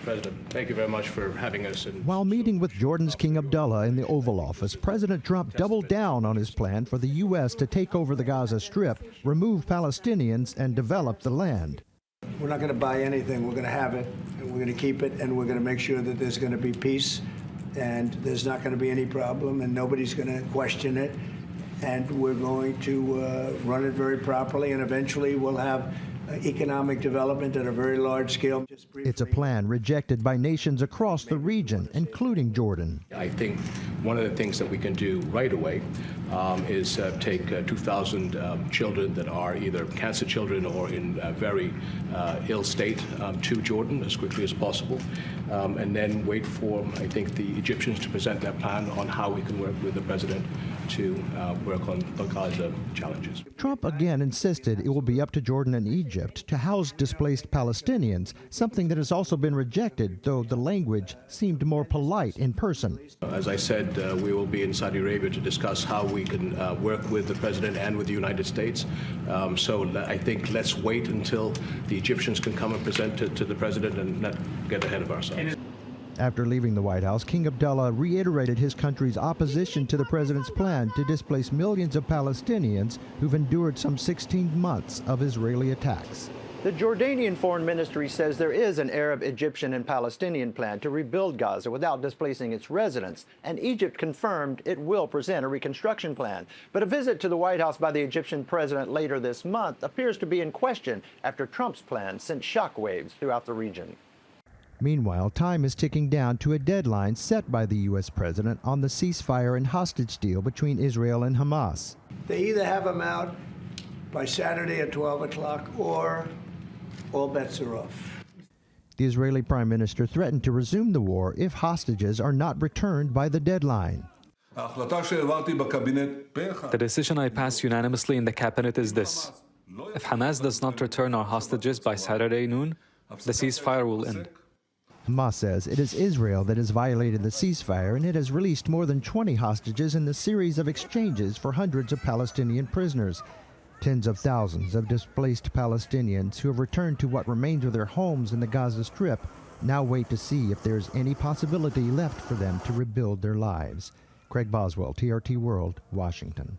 President. Thank you very much for having us. While meeting with Jordan's King Abdullah in the Oval Office, President Trump doubled down on his plan for the U.S. to take over the Gaza Strip, remove Palestinians, and develop the land. We're not going to buy anything. We're going to have it, and we're going to keep it, and we're going to make sure that there's going to be peace, and there's not going to be any problem, and nobody's going to question it. And we're going to run it very properly, and eventually we'll have economic development at a very large scale. It's a plan rejected by nations across the region, including Jordan. I think one of the things that we can do right away is take 2,000 children that are either cancer children or in very ill state to Jordan as quickly as possible, and then wait for, I think, the Egyptians to present their plan on how we can work with the president to work on the Gaza challenges. Trump again insisted it will be up to Jordan and Egypt to house displaced Palestinians, something that has also been rejected, though the language seemed more polite in person. As I said, we will be in Saudi Arabia to discuss how we can work with the president and with the United States. So I think let's wait until the Egyptians can come and present to the president and not get ahead of ourselves. After leaving the White House, King Abdullah reiterated his country's opposition to the president's plan to displace millions of Palestinians who've endured some 16 months of Israeli attacks. The Jordanian Foreign Ministry says there is an Arab, Egyptian, and Palestinian plan to rebuild Gaza without displacing its residents, and Egypt confirmed it will present a reconstruction plan. But a visit to the White House by the Egyptian president later this month appears to be in question after Trump's plan sent shockwaves throughout the region. Meanwhile, time is ticking down to a deadline set by the U.S. president on the ceasefire and hostage deal between Israel and Hamas. They either have them out by Saturday at 12 o'clock or all bets are off. The Israeli prime minister threatened to resume the war if hostages are not returned by the deadline. The decision I passed unanimously in the cabinet is this. If Hamas does not return our hostages by Saturday noon, the ceasefire will end. Hamas says it is Israel that has violated the ceasefire, and it has released more than 20 hostages in the series of exchanges for hundreds of Palestinian prisoners. Tens of thousands of displaced Palestinians who have returned to what remains of their homes in the Gaza Strip now wait to see if there's any possibility left for them to rebuild their lives. Craig Boswell, TRT World, Washington.